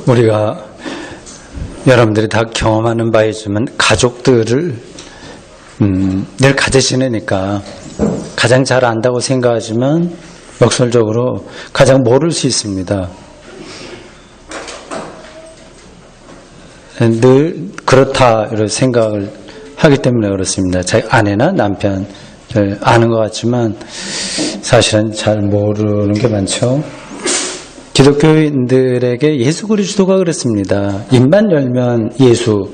우리가 여러분들이 다 경험하는 바이지만 가족들을 늘 같이 지내니까 가장 잘 안다고 생각하지만 역설적으로 가장 모를 수 있습니다. 늘 그렇다 이런 생각을 하기 때문에 그렇습니다. 자기 아내나 남편을 아는 것 같지만 사실은 잘 모르는 게 많죠. 기독교인들에게 예수 그리스도가 그랬습니다. 입만 열면 예수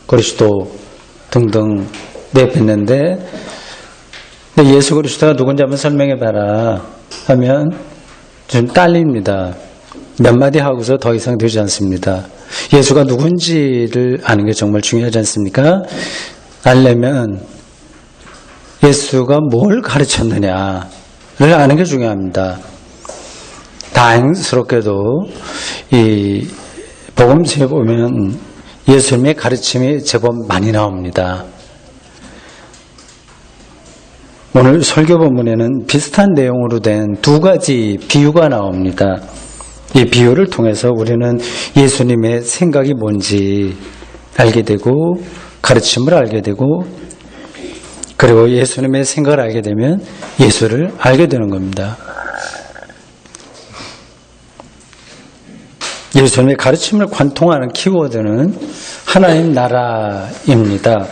그리스도 등등 내뱉는데 예수 그리스도가 누군지 한번 설명해봐라 하면 좀 딸립니다. 몇 마디 하고서 더 이상 되지 않습니다. 예수가 누군지를 아는 게 정말 중요하지 않습니까? 알려면 예수가 뭘 가르쳤느냐를 아는 게 중요합니다. 다행스럽게도 이 복음서에 보면 예수님의 가르침이 제법 많이 나옵니다. 오늘 설교 본문에는 비슷한 내용으로 된 두 가지 비유가 나옵니다. 이 비유를 통해서 우리는 예수님의 생각이 뭔지 알게 되고 가르침을 알게 되고 그리고 예수님의 생각을 알게 되면 예수를 알게 되는 겁니다. 예수님의 가르침을 관통하는 키워드는 하나님 나라입니다.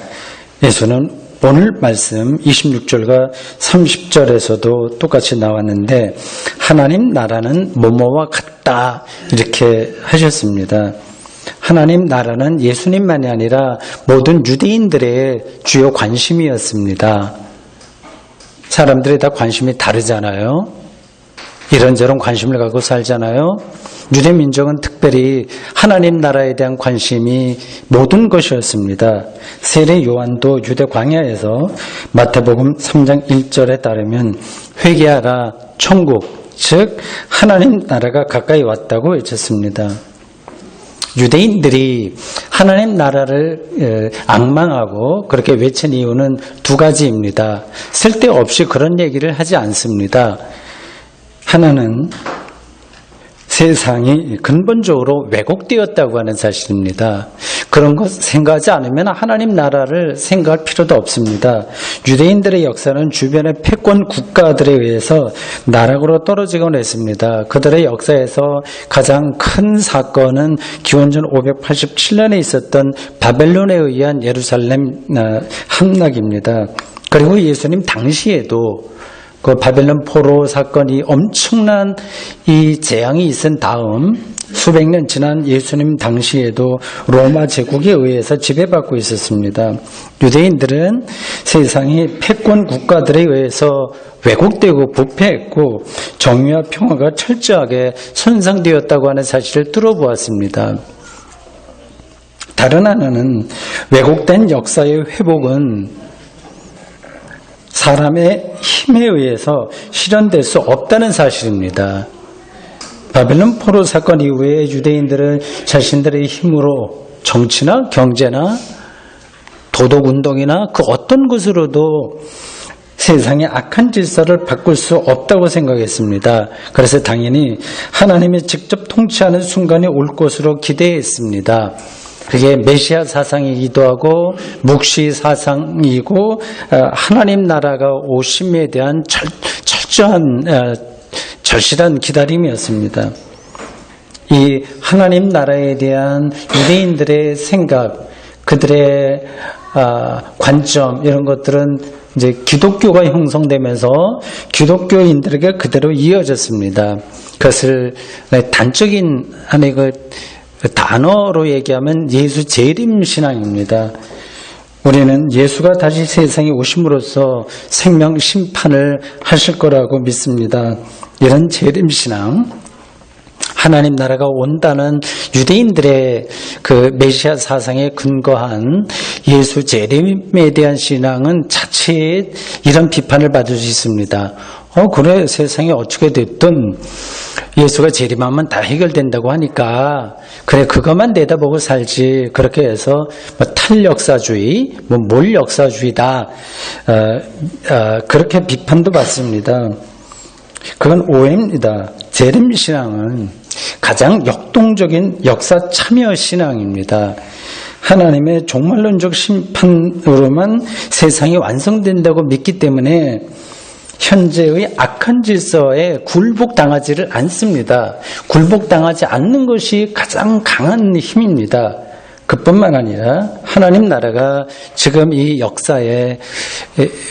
예수는 오늘 말씀 26절과 30절에서도 똑같이 나왔는데 하나님 나라는 뭐뭐와 같다 이렇게 하셨습니다. 하나님 나라는 예수님만이 아니라 모든 유대인들의 주요 관심이었습니다. 사람들이 다 관심이 다르잖아요. 이런저런 관심을 갖고 살잖아요. 유대 민족은 특별히 하나님 나라에 대한 관심이 모든 것이었습니다. 세례 요한도 유대 광야에서 마태복음 3장 1절에 따르면 회개하라 천국 즉 하나님 나라가 가까이 왔다고 외쳤습니다. 유대인들이 하나님 나라를 앙망하고 그렇게 외친 이유는 두 가지입니다. 쓸데없이 그런 얘기를 하지 않습니다. 하나는 세상이 근본적으로 왜곡되었다고 하는 사실입니다. 그런 것 생각하지 않으면 하나님 나라를 생각할 필요도 없습니다. 유대인들의 역사는 주변의 패권 국가들에 의해서 나락으로 떨어지곤 했습니다. 그들의 역사에서 가장 큰 사건은 기원전 587년에 있었던 바벨론에 의한 예루살렘 함락입니다. 그리고 예수님 당시에도 그 바벨론 포로 사건이 엄청난 이 재앙이 있은 다음 수백 년 지난 예수님 당시에도 로마 제국에 의해서 지배받고 있었습니다. 유대인들은 세상이 패권 국가들에 의해서 왜곡되고 부패했고 정의와 평화가 철저하게 손상되었다고 하는 사실을 뚫어보았습니다. 다른 하나는 왜곡된 역사의 회복은 사람의 힘에 의해서 실현될 수 없다는 사실입니다. 바벨론 포로 사건 이후에 유대인들은 자신들의 힘으로 정치나 경제나 도덕운동이나 그 어떤 것으로도 세상의 악한 질서를 바꿀 수 없다고 생각했습니다. 그래서 당연히 하나님이 직접 통치하는 순간이 올 것으로 기대했습니다. 그게 메시아 사상이기도 하고 묵시 사상이고 하나님 나라가 오심에 대한 철저한 절실한 기다림이었습니다. 이 하나님 나라에 대한 유대인들의 생각, 그들의 관점 이런 것들은 이제 기독교가 형성되면서 기독교인들에게 그대로 이어졌습니다. 그것을 단적인 단어로 얘기하면 예수 재림 신앙입니다. 우리는 예수가 다시 세상에 오심으로써 생명 심판을 하실 거라고 믿습니다. 이런 재림 신앙, 하나님 나라가 온다는 유대인들의 그 메시아 사상에 근거한 예수 재림에 대한 신앙은 자칫 이런 비판을 받을 수 있습니다. 그래 세상이 어떻게 됐든 예수가 재림하면 다 해결된다고 하니까 그래 그것만 내다보고 살지 그렇게 해서 탈역사주의, 몰역사주의다 그렇게 비판도 받습니다. 그건 오해입니다. 재림신앙은 가장 역동적인 역사 참여 신앙입니다. 하나님의 종말론적 심판으로만 세상이 완성된다고 믿기 때문에 현재의 악한 질서에 굴복당하지를 않습니다. 굴복당하지 않는 것이 가장 강한 힘입니다. 그뿐만 아니라 하나님 나라가 지금 이 역사에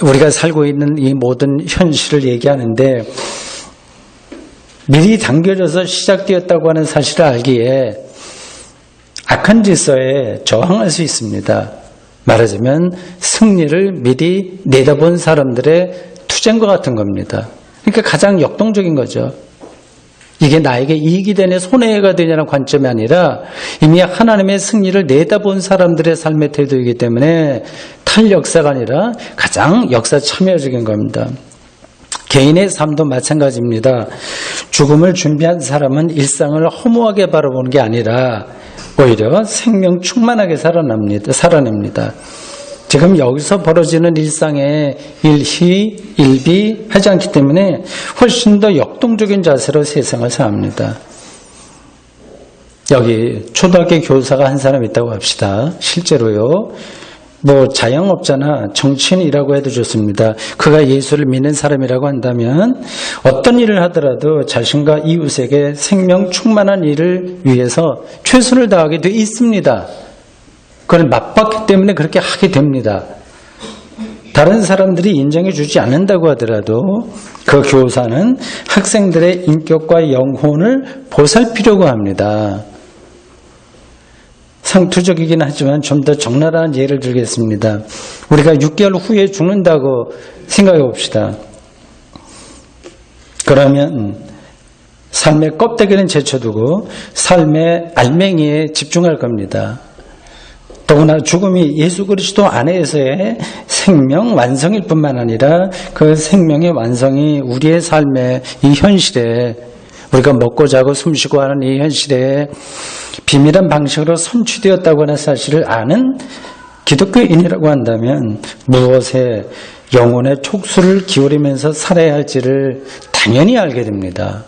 우리가 살고 있는 이 모든 현실을 얘기하는데 미리 당겨져서 시작되었다고 하는 사실을 알기에 악한 질서에 저항할 수 있습니다. 말하자면 승리를 미리 내다본 사람들의 투쟁과 같은 겁니다. 그러니까 가장 역동적인 거죠. 이게 나에게 이익이 되냐 손해가 되냐는 관점이 아니라 이미 하나님의 승리를 내다본 사람들의 삶의 태도이기 때문에 탈역사가 아니라 가장 역사 참여적인 겁니다. 개인의 삶도 마찬가지입니다. 죽음을 준비한 사람은 일상을 허무하게 바라보는 게 아니라 오히려 생명 충만하게 살아냅니다. 지금 여기서 벌어지는 일상에 일희, 일비하지 않기 때문에 훨씬 더 역동적인 자세로 세상을 삽니다. 여기 초등학교 교사가 한 사람 있다고 합시다. 실제로요. 자영업자나 정치인이라고 해도 좋습니다. 그가 예수를 믿는 사람이라고 한다면 어떤 일을 하더라도 자신과 이웃에게 생명 충만한 일을 위해서 최선을 다하게 돼 있습니다. 그걸 맞봤기 때문에 그렇게 하게 됩니다. 다른 사람들이 인정해 주지 않는다고 하더라도 그 교사는 학생들의 인격과 영혼을 보살피려고 합니다. 상투적이긴 하지만 좀 더 적나라한 예를 들겠습니다. 우리가 6개월 후에 죽는다고 생각해 봅시다. 그러면 삶의 껍데기는 제쳐두고 삶의 알맹이에 집중할 겁니다. 더구나 죽음이 예수 그리스도 안에서의 생명 완성일 뿐만 아니라 그 생명의 완성이 우리의 삶의 이 현실에 우리가 먹고 자고 숨쉬고 하는 이 현실에 비밀한 방식으로 선취되었다고 하는 사실을 아는 기독교인이라고 한다면 무엇에 영혼의 촉수를 기울이면서 살아야 할지를 당연히 알게 됩니다.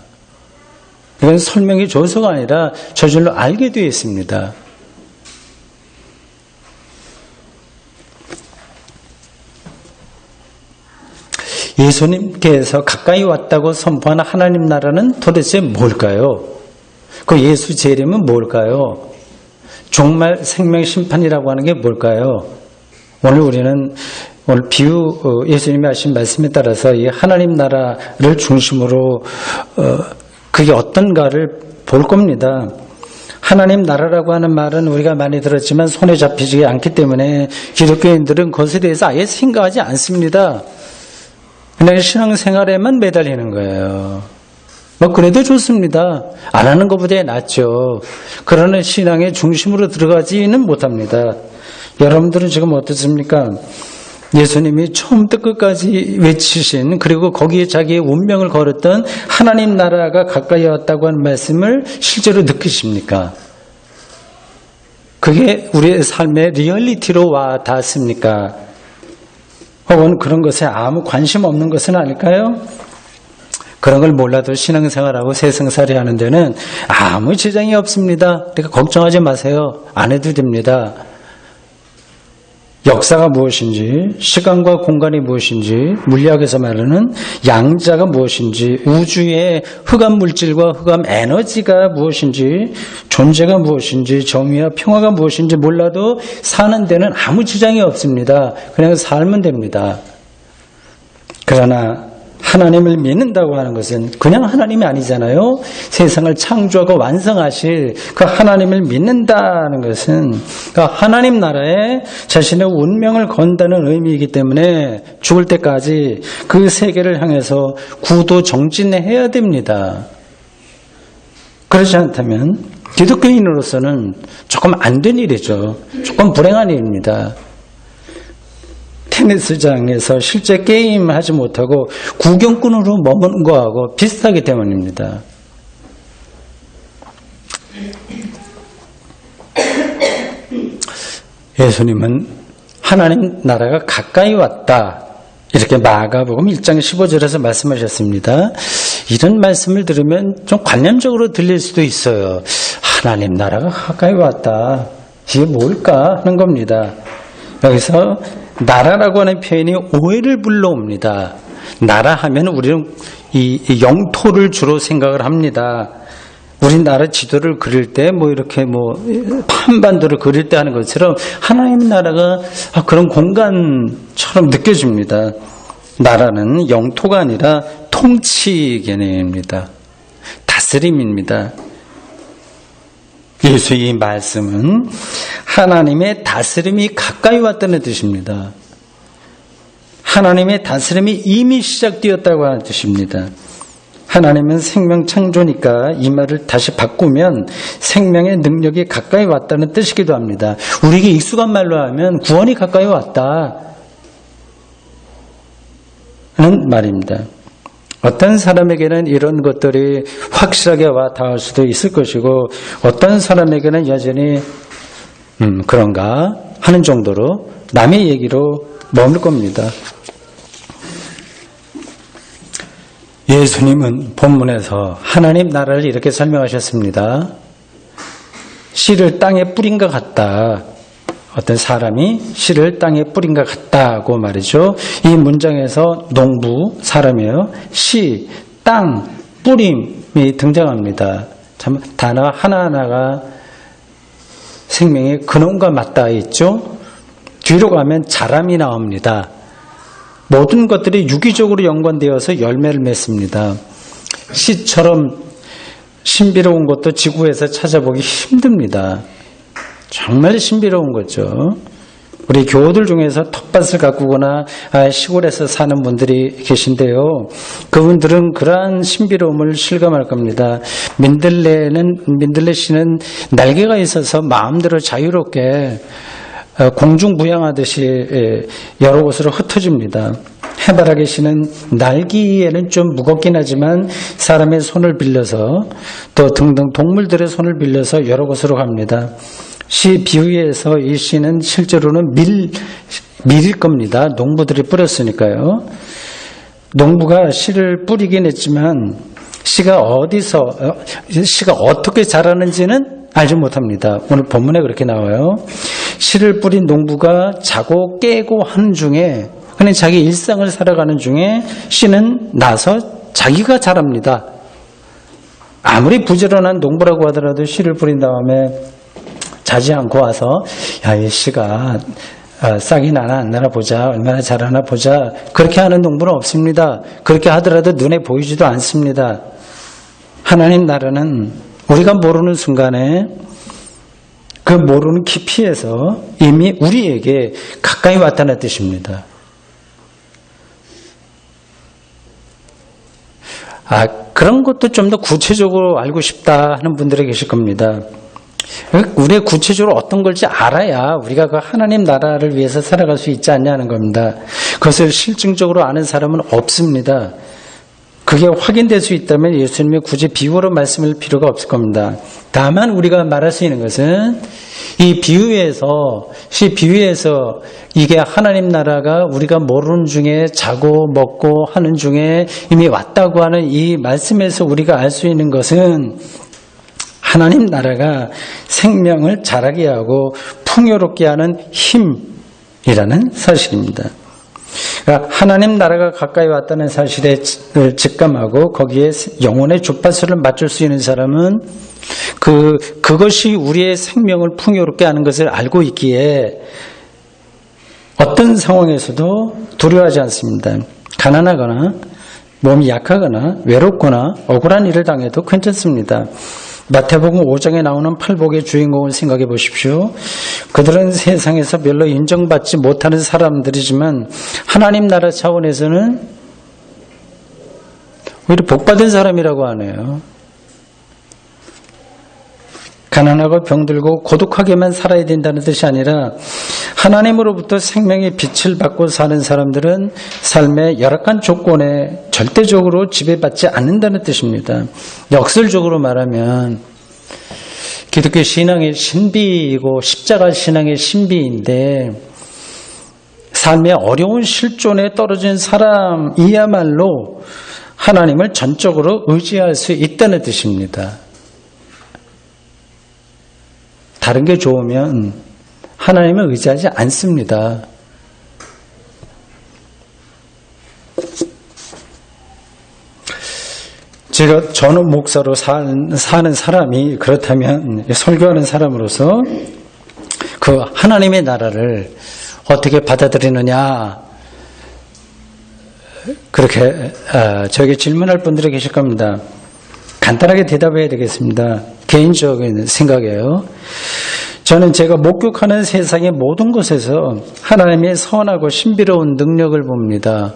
이건 설명이 줘서가 아니라 저절로 알게 되어 있습니다. 예수님께서 가까이 왔다고 선포하는 하나님 나라는 도대체 뭘까요? 그 예수 재림은 뭘까요? 종말 생명 심판이라고 하는 게 뭘까요? 오늘 예수님이 하신 말씀에 따라서 이 하나님 나라를 중심으로 그게 어떤가를 볼 겁니다. 하나님 나라라고 하는 말은 우리가 많이 들었지만 손에 잡히지 않기 때문에 기독교인들은 그것에 대해서 아예 생각하지 않습니다. 그냥 신앙생활에만 매달리는 거예요. 그래도 좋습니다. 안 하는 것보다 낫죠. 그러나 신앙의 중심으로 들어가지는 못합니다. 여러분들은 지금 어떻습니까? 예수님이 처음부터 끝까지 외치신 그리고 거기에 자기의 운명을 걸었던 하나님 나라가 가까이 왔다고 하는 말씀을 실제로 느끼십니까? 그게 우리의 삶의 리얼리티로 와 닿습니까? 혹은 그런 것에 아무 관심 없는 것은 아닐까요? 그런 걸 몰라도 신앙생활하고 세상살이 하는 데는 아무 지장이 없습니다. 그러니까 걱정하지 마세요. 안 해도 됩니다. 역사가 무엇인지, 시간과 공간이 무엇인지, 물리학에서 말하는 양자가 무엇인지, 우주의 흑암 물질과 흑암 에너지가 무엇인지, 존재가 무엇인지, 정의와 평화가 무엇인지 몰라도 사는 데는 아무 지장이 없습니다. 그냥 살면 됩니다. 그러나 하나님을 믿는다고 하는 것은 그냥 하나님이 아니잖아요. 세상을 창조하고 완성하실 그 하나님을 믿는다는 것은 그 하나님 나라에 자신의 운명을 건다는 의미이기 때문에 죽을 때까지 그 세계를 향해서 구도 정진해야 됩니다. 그렇지 않다면 기독교인으로서는 조금 안 된 일이죠. 조금 불행한 일입니다. 테니스장에서 실제 게임하지 못하고 구경꾼으로 머무는 거하고 비슷하기 때문입니다. 예수님은 하나님 나라가 가까이 왔다. 이렇게 마가복음 1장 15절에서 말씀하셨습니다. 이런 말씀을 들으면 좀 관념적으로 들릴 수도 있어요. 하나님 나라가 가까이 왔다. 이게 뭘까 하는 겁니다. 여기서 나라라고 하는 표현이 오해를 불러옵니다. 나라 하면 우리는 이 영토를 주로 생각을 합니다. 우리나라 지도를 그릴 때 이렇게 한반도를 그릴 때 하는 것처럼 하나님 나라가 그런 공간처럼 느껴집니다. 나라는 영토가 아니라 통치 개념입니다. 다스림입니다. 예수의 말씀은 하나님의 다스림이 가까이 왔다는 뜻입니다. 하나님의 다스림이 이미 시작되었다고 하는 뜻입니다. 하나님은 생명 창조니까 이 말을 다시 바꾸면 생명의 능력이 가까이 왔다는 뜻이기도 합니다. 우리에게 익숙한 말로 하면 구원이 가까이 왔다 하는 말입니다. 어떤 사람에게는 이런 것들이 확실하게 와 닿을 수도 있을 것이고 어떤 사람에게는 여전히 그런가 하는 정도로 남의 얘기로 머물 겁니다. 예수님은 본문에서 하나님 나라를 이렇게 설명하셨습니다. 씨를 땅에 뿌린 것 같다. 어떤 사람이 씨를 땅에 뿌린 것 같다고 말이죠. 이 문장에서 농부, 사람이에요. 씨, 땅, 뿌림이 등장합니다. 참 단어 하나하나가 생명의 근원과 맞닿아 있죠. 뒤로 가면 자람이 나옵니다. 모든 것들이 유기적으로 연관되어서 열매를 맺습니다. 씨처럼 신비로운 것도 지구에서 찾아보기 힘듭니다. 정말 신비로운 거죠. 우리 교우들 중에서 텃밭을 가꾸거나 시골에서 사는 분들이 계신데요. 그분들은 그러한 신비로움을 실감할 겁니다. 민들레 씨는 날개가 있어서 마음대로 자유롭게 공중부양하듯이 여러 곳으로 흩어집니다. 해바라기 씨는 날기에는 좀 무겁긴 하지만 사람의 손을 빌려서 또 등등 동물들의 손을 빌려서 여러 곳으로 갑니다. 씨 비유에서 이 씨는 실제로는 밀일 겁니다. 농부들이 뿌렸으니까요. 농부가 씨를 뿌리긴 했지만 씨가 어떻게 자라는지는 알지 못합니다. 오늘 본문에 그렇게 나와요. 씨를 뿌린 농부가 자고 깨고 하는 중에 그냥 자기 일상을 살아가는 중에 씨는 나서 자기가 자랍니다. 아무리 부지런한 농부라고 하더라도 씨를 뿌린 다음에 자지 않고 와서 이 씨가 싹이 나나 안 나나 보자, 얼마나 자라나 보자, 그렇게 하는 농부는 없습니다. 그렇게 하더라도 눈에 보이지도 않습니다. 하나님 나라는 우리가 모르는 순간에 그 모르는 깊이에서 이미 우리에게 가까이 왔다는 뜻입니다. 그런 것도 좀 더 구체적으로 알고 싶다 하는 분들이 계실 겁니다. 우리가 구체적으로 어떤 걸지 알아야 우리가 그 하나님 나라를 위해서 살아갈 수 있지 않냐는 겁니다. 그것을 실증적으로 아는 사람은 없습니다. 그게 확인될 수 있다면 예수님이 굳이 비유로 말씀할 필요가 없을 겁니다. 다만 우리가 말할 수 있는 것은 이 비유에서 이게 하나님 나라가 우리가 모르는 중에 자고 먹고 하는 중에 이미 왔다고 하는 이 말씀에서 우리가 알 수 있는 것은 하나님 나라가 생명을 자라게 하고 풍요롭게 하는 힘이라는 사실입니다. 그러니까 하나님 나라가 가까이 왔다는 사실에 직감하고 거기에 영혼의 주파수를 맞출 수 있는 사람은 그것이 우리의 생명을 풍요롭게 하는 것을 알고 있기에 어떤 상황에서도 두려워하지 않습니다. 가난하거나 몸이 약하거나 외롭거나 억울한 일을 당해도 괜찮습니다. 마태복음 5장에 나오는 팔복의 주인공을 생각해 보십시오. 그들은 세상에서 별로 인정받지 못하는 사람들이지만 하나님 나라 차원에서는 오히려 복받은 사람이라고 하네요. 가난하고 병들고 고독하게만 살아야 된다는 뜻이 아니라 하나님으로부터 생명의 빛을 받고 사는 사람들은 삶의 열악한 조건에 절대적으로 지배받지 않는다는 뜻입니다. 역설적으로 말하면 기독교 신앙의 신비이고 십자가 신앙의 신비인데 삶의 어려운 실존에 떨어진 사람이야말로 하나님을 전적으로 의지할 수 있다는 뜻입니다. 다른 게 좋으면 하나님을 의지하지 않습니다. 저는 목사로 사는 사람이 그렇다면 설교하는 사람으로서 그 하나님의 나라를 어떻게 받아들이느냐 그렇게 저에게 질문할 분들이 계실 겁니다. 간단하게 대답해야 되겠습니다. 개인적인 생각이에요. 저는 제가 목격하는 세상의 모든 곳에서 하나님의 선하고 신비로운 능력을 봅니다.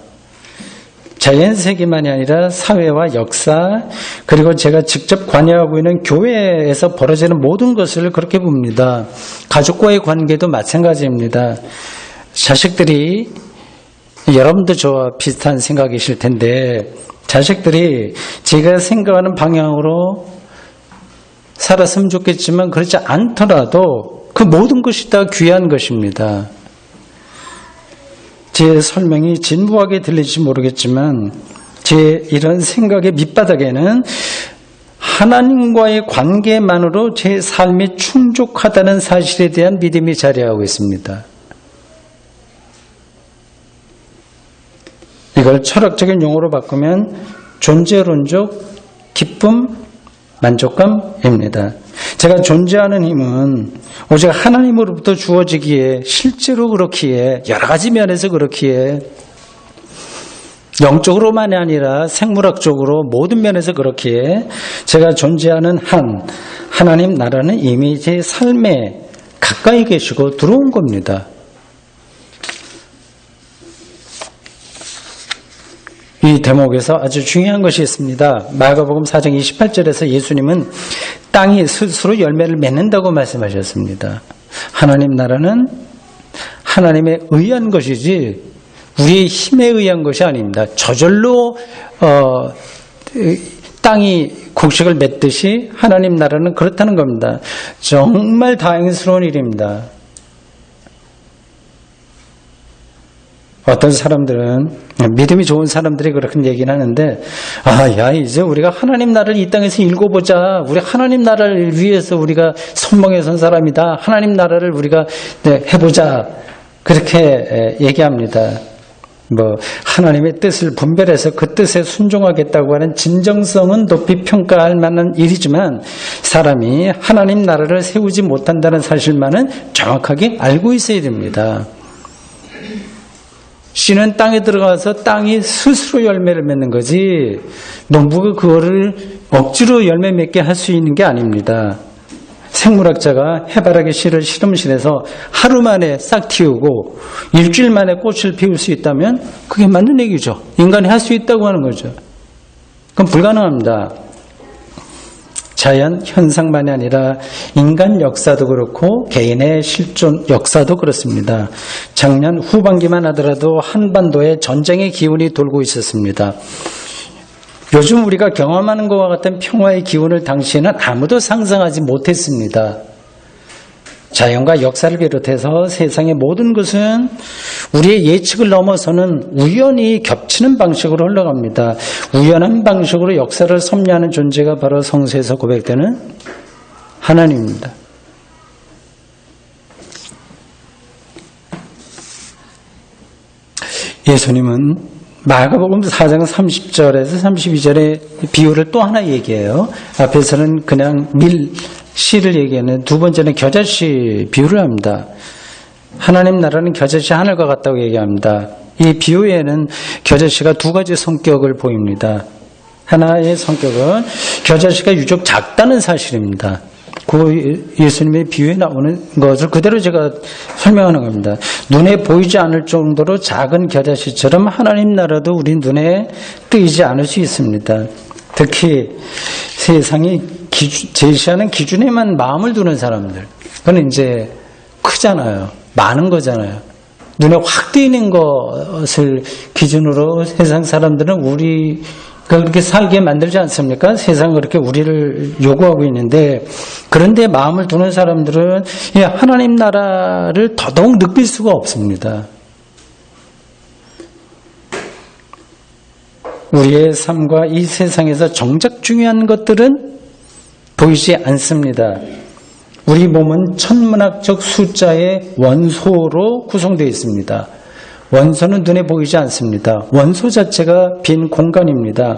자연세계만이 아니라 사회와 역사, 그리고 제가 직접 관여하고 있는 교회에서 벌어지는 모든 것을 그렇게 봅니다. 가족과의 관계도 마찬가지입니다. 자식들이, 여러분도 저와 비슷한 생각이실 텐데, 자식들이 제가 생각하는 방향으로 살았으면 좋겠지만 그렇지 않더라도 그 모든 것이 다 귀한 것입니다. 제 설명이 진부하게 들릴지 모르겠지만 제 이런 생각의 밑바닥에는 하나님과의 관계만으로 제 삶이 충족하다는 사실에 대한 믿음이 자리하고 있습니다. 이걸 철학적인 용어로 바꾸면 존재론적 기쁨, 만족감입니다. 제가 존재하는 힘은 오직 하나님으로부터 주어지기에, 실제로 그렇기에, 여러 가지 면에서 그렇기에, 영적으로만이 아니라 생물학적으로 모든 면에서 그렇기에 제가 존재하는 하나님 나라는 이미 제 삶에 가까이 계시고 들어온 겁니다. 이 대목에서 아주 중요한 것이 있습니다. 마가복음 4장 28절에서 예수님은 땅이 스스로 열매를 맺는다고 말씀하셨습니다. 하나님 나라는 하나님에 의한 것이지 우리의 힘에 의한 것이 아닙니다. 저절로 땅이 곡식을 맺듯이 하나님 나라는 그렇다는 겁니다. 정말 다행스러운 일입니다. 어떤 사람들은, 믿음이 좋은 사람들이 그렇게 얘기는 하는데, 이제 우리가 하나님 나라를 이 땅에서 읽어보자. 우리 하나님 나라를 위해서 우리가 선봉에 선 사람이다. 하나님 나라를 우리가 해보자. 그렇게 얘기합니다. 하나님의 뜻을 분별해서 그 뜻에 순종하겠다고 하는 진정성은 높이 평가할 만한 일이지만, 사람이 하나님 나라를 세우지 못한다는 사실만은 정확하게 알고 있어야 됩니다. 씨는 땅에 들어가서 땅이 스스로 열매를 맺는 거지 농부가 그거를 억지로 열매 맺게 할 수 있는 게 아닙니다. 생물학자가 해바라기 씨를 실험실에서 하루 만에 싹 틔우고 일주일 만에 꽃을 피울 수 있다면 그게 맞는 얘기죠. 인간이 할 수 있다고 하는 거죠. 그건 불가능합니다. 자연 현상만이 아니라 인간 역사도 그렇고 개인의 실존 역사도 그렇습니다. 작년 후반기만 하더라도 한반도에 전쟁의 기운이 돌고 있었습니다. 요즘 우리가 경험하는 것과 같은 평화의 기운을 당시에는 아무도 상상하지 못했습니다. 자연과 역사를 비롯해서 세상의 모든 것은 우리의 예측을 넘어서는 우연히 겹치는 방식으로 흘러갑니다. 우연한 방식으로 역사를 섭리하는 존재가 바로 성서에서 고백되는 하나님입니다. 예수님은 마가복음 4장 30절에서 32절의 비유를 또 하나 얘기해요. 앞에서는 그냥 씨를 얘기하는, 두 번째는 겨자씨 비유를 합니다. 하나님 나라는 겨자씨 하늘과 같다고 얘기합니다. 이 비유에는 겨자씨가 두 가지 성격을 보입니다. 하나의 성격은 겨자씨가 유독 작다는 사실입니다. 그 예수님의 비유에 나오는 것을 그대로 제가 설명하는 겁니다. 눈에 보이지 않을 정도로 작은 겨자씨처럼 하나님 나라도 우리 눈에 뜨이지 않을 수 있습니다. 특히 세상이 제시하는 기준에만 마음을 두는 사람들, 그건 이제 크잖아요. 많은 거잖아요. 눈에 확 띄는 것을 기준으로 세상 사람들은 우리가 그렇게 살게 만들지 않습니까? 세상은 그렇게 우리를 요구하고 있는데, 그런데 마음을 두는 사람들은 하나님 나라를 더더욱 느낄 수가 없습니다. 우리의 삶과 이 세상에서 정작 중요한 것들은 보이지 않습니다. 우리 몸은 천문학적 숫자의 원소로 구성되어 있습니다. 원소는 눈에 보이지 않습니다. 원소 자체가 빈 공간입니다.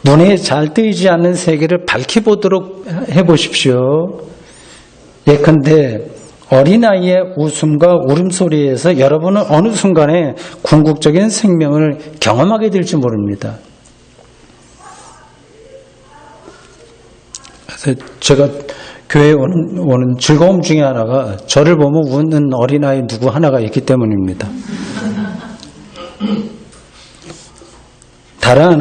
눈에 잘 뜨이지 않는 세계를 밝히 보도록 해보십시오. 예컨대 어린아이의 웃음과 울음소리에서 여러분은 어느 순간에 궁극적인 생명을 경험하게 될지 모릅니다. 그래서 제가 교회에 오는 즐거움 중에 하나가 저를 보면 웃는 어린아이 누구 하나가 있기 때문입니다. 다른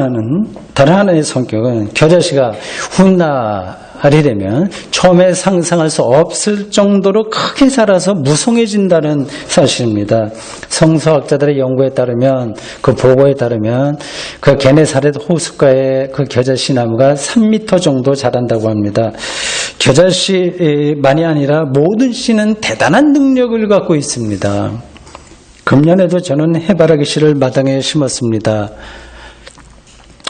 하나의 성격은 겨자씨가 훗날이 되면 처음에 상상할 수 없을 정도로 크게 자라서 무성해진다는 사실입니다. 성서학자들의 연구에 따르면, 그 보고에 따르면 그 게네사렛 호숫가의 그 겨자씨 나무가 3m 정도 자란다고 합니다. 겨자씨만이 아니라 모든 씨는 대단한 능력을 갖고 있습니다. 금년에도 저는 해바라기 씨를 마당에 심었습니다.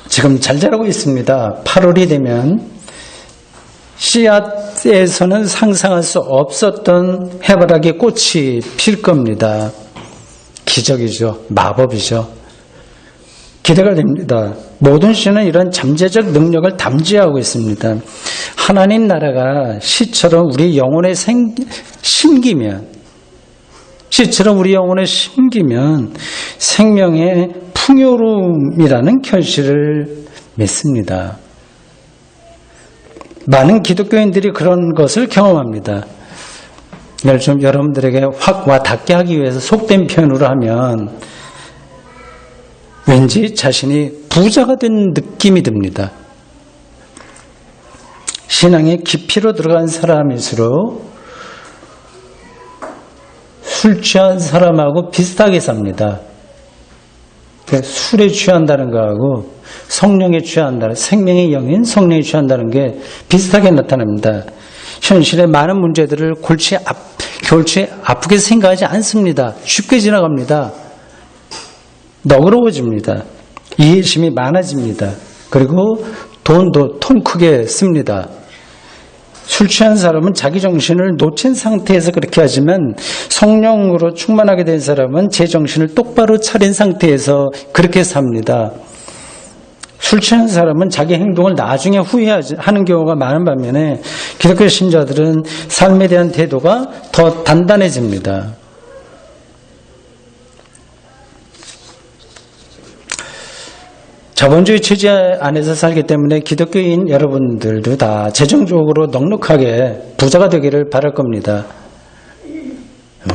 지금 잘 자라고 있습니다. 8월이 되면 씨앗에서는 상상할 수 없었던 해바라기 꽃이 필 겁니다. 기적이죠. 마법이죠. 기대가 됩니다. 모든 씨는 이런 잠재적 능력을 담지하고 있습니다. 하나님 나라가 씨처럼 우리 영혼에 심기면, 씨처럼 우리 영혼에 심기면 생명의 풍요로움이라는 결실을 맺습니다. 많은 기독교인들이 그런 것을 경험합니다. 이걸 좀 여러분들에게 확 와닿게 하기 위해서 속된 표현으로 하면 왠지 자신이 부자가 된 느낌이 듭니다. 신앙의 깊이로 들어간 사람일수록 술 취한 사람하고 비슷하게 삽니다. 술에 취한다는 거하고 성령에 취한다는, 생명의 영인 성령에 취한다는 게 비슷하게 나타납니다. 현실의 많은 문제들을 골치 아프게 생각하지 않습니다. 쉽게 지나갑니다. 너그러워집니다. 이해심이 많아집니다. 그리고 돈도 통 크게 씁니다. 술 취한 사람은 자기 정신을 놓친 상태에서 그렇게 하지만 성령으로 충만하게 된 사람은 제 정신을 똑바로 차린 상태에서 그렇게 삽니다. 술 취한 사람은 자기 행동을 나중에 후회하는 경우가 많은 반면에 기독교 신자들은 삶에 대한 태도가 더 단단해집니다. 자본주의 체제 안에서 살기 때문에 기독교인 여러분들도 다 재정적으로 넉넉하게 부자가 되기를 바랄 겁니다.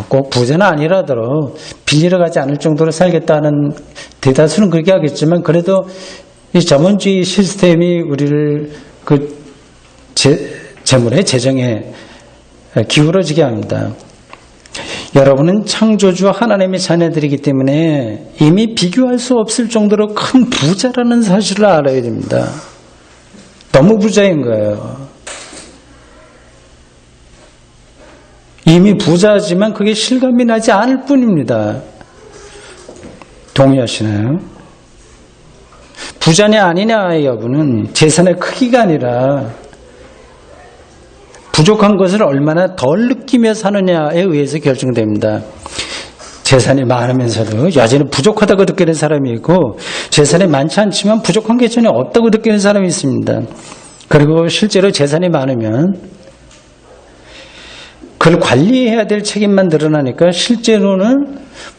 꼭 부자는 아니라도 빌리러 가지 않을 정도로 살겠다는 대다수는 그렇게 하겠지만 그래도 이 자본주의 시스템이 우리를 그 재물에 재정에 기울어지게 합니다. 여러분은 창조주 하나님의 자녀들이기 때문에 이미 비교할 수 없을 정도로 큰 부자라는 사실을 알아야 됩니다. 너무 부자인 거예요. 이미 부자지만 그게 실감이 나지 않을 뿐입니다. 동의하시나요? 부자냐 아니냐의 여부는 재산의 크기가 아니라 부족한 것을 얼마나 덜 느끼며 사느냐에 의해서 결정됩니다. 재산이 많으면서도 여전히 부족하다고 느끼는 사람이 있고 재산이 많지 않지만 부족한 게 전혀 없다고 느끼는 사람이 있습니다. 그리고 실제로 재산이 많으면 그걸 관리해야 될 책임만 늘어나니까 실제로는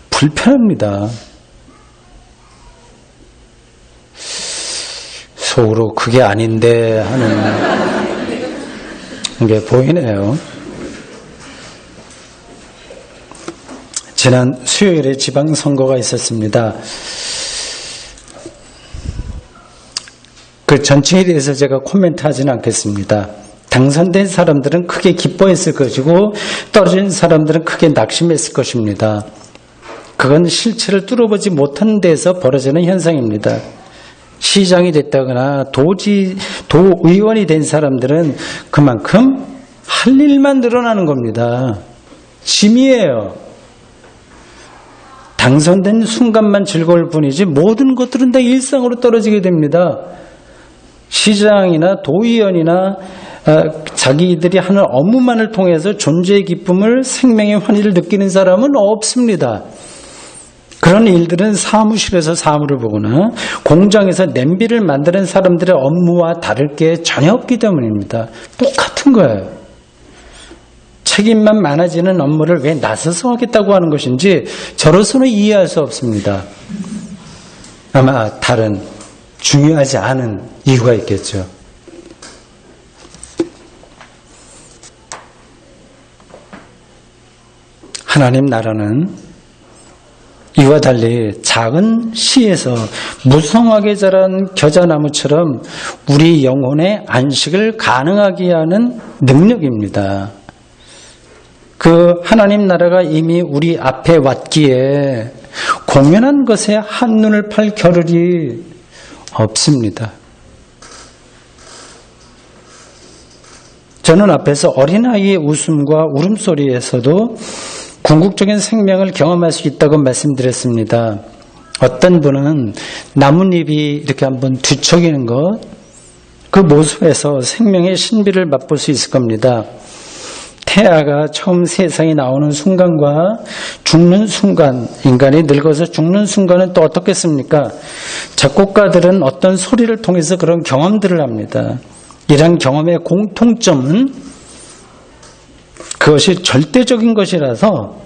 불편합니다. 속으로 그게 아닌데 하는 게 보이네요. 지난 수요일에 지방선거가 있었습니다. 그 전체에 대해서 제가 코멘트하지는 않겠습니다. 당선된 사람들은 크게 기뻐했을 것이고 떨어진 사람들은 크게 낙심했을 것입니다. 그건 실체를 뚫어보지 못한 데서 벌어지는 현상입니다. 시장이 됐다거나 도의원이 된 사람들은 그만큼 할 일만 늘어나는 겁니다. 짐이에요. 당선된 순간만 즐거울 뿐이지 모든 것들은 다 일상으로 떨어지게 됩니다. 시장이나 도의원이나 자기들이 하는 업무만을 통해서 존재의 기쁨을, 생명의 환희를 느끼는 사람은 없습니다. 그런 일들은 사무실에서 사무를 보거나 공장에서 냄비를 만드는 사람들의 업무와 다를 게 전혀 없기 때문입니다. 똑같은 거예요. 책임만 많아지는 업무를 왜 나서서 하겠다고 하는 것인지 저로서는 이해할 수 없습니다. 아마 다른 중요하지 않은 이유가 있겠죠. 하나님 나라는 이와 달리 작은 씨에서 무성하게 자란 겨자나무처럼 우리 영혼의 안식을 가능하게 하는 능력입니다. 그 하나님 나라가 이미 우리 앞에 왔기에 공연한 것에 한눈을 팔 겨를이 없습니다. 저는 앞에서 어린아이의 웃음과 울음소리에서도 궁극적인 생명을 경험할 수 있다고 말씀드렸습니다. 어떤 분은 나뭇잎이 이렇게 한번 뒤척이는 것, 그 모습에서 생명의 신비를 맛볼 수 있을 겁니다. 태아가 처음 세상에 나오는 순간과 죽는 순간, 인간이 늙어서 죽는 순간은 또 어떻겠습니까? 작곡가들은 어떤 소리를 통해서 그런 경험들을 합니다. 이런 경험의 공통점은 그것이 절대적인 것이라서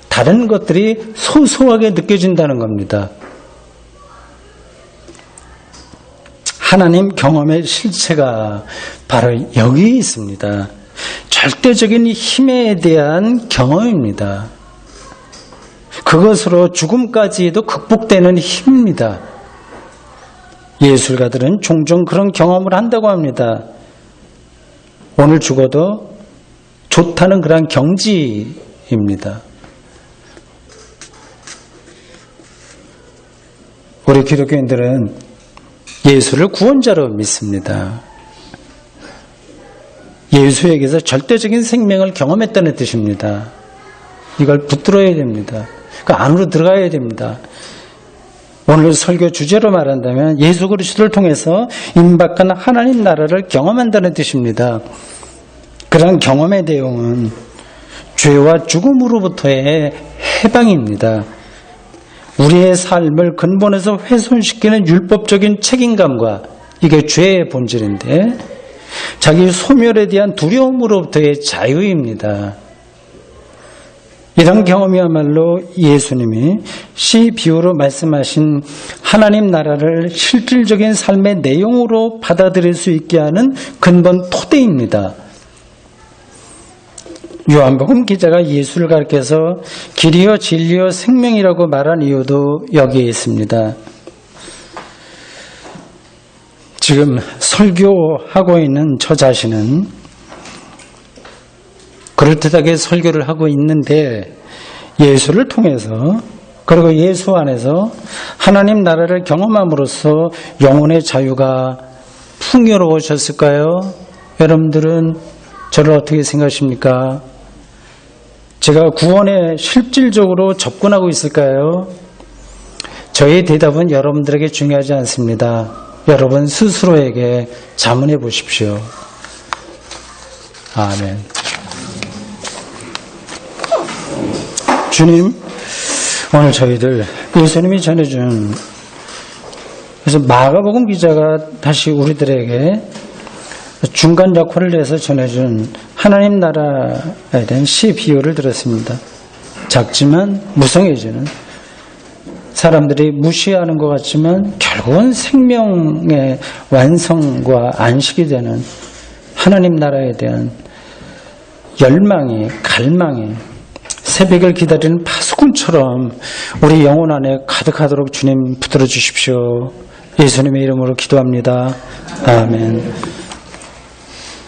다른 것들이 소소하게 느껴진다는 겁니다. 하나님 경험의 실체가 바로 여기에 있습니다. 절대적인 힘에 대한 경험입니다. 그것으로 죽음까지도 극복되는 힘입니다. 예술가들은 종종 그런 경험을 한다고 합니다. 오늘 죽어도 좋다는 그런 경지입니다. 우리 기독교인들은 예수를 구원자로 믿습니다. 예수에게서 절대적인 생명을 경험했다는 뜻입니다. 이걸 붙들어야 됩니다. 그 안으로 들어가야 됩니다. 오늘 설교 주제로 말한다면 예수 그리스도를 통해서 임박한 하나님 나라를 경험한다는 뜻입니다. 그런 경험의 내용은 죄와 죽음으로부터의 해방입니다. 우리의 삶을 근본에서 훼손시키는 율법적인 책임감과, 이게 죄의 본질인데, 자기 소멸에 대한 두려움으로부터의 자유입니다. 이런 경험이야말로 예수님이 시 비유로 말씀하신 하나님 나라를 실질적인 삶의 내용으로 받아들일 수 있게 하는 근본 토대입니다. 요한복음 기자가 예수를 가리켜서 길이요 진리요 생명이라고 말한 이유도 여기에 있습니다. 지금 설교하고 있는 저 자신은 그럴듯하게 설교를 하고 있는데 예수를 통해서, 그리고 예수 안에서 하나님 나라를 경험함으로써 영혼의 자유가 풍요로워졌을까요? 여러분들은 저를 어떻게 생각하십니까? 제가 구원에 실질적으로 접근하고 있을까요? 저의 대답은 여러분들에게 중요하지 않습니다. 여러분 스스로에게 자문해 보십시오. 아멘. 주님, 오늘 저희들 예수님이 전해준, 그래서 마가복음 기자가 다시 우리들에게 중간 역할을 해서 전해준 하나님 나라에 대한 시 비유를 들었습니다. 작지만 무성해지는, 사람들이 무시하는 것 같지만 결국은 생명의 완성과 안식이 되는 하나님 나라에 대한 열망이, 갈망이 새벽을 기다리는 파수꾼처럼 우리 영혼 안에 가득하도록 주님 붙들어 주십시오. 예수님의 이름으로 기도합니다. 아멘.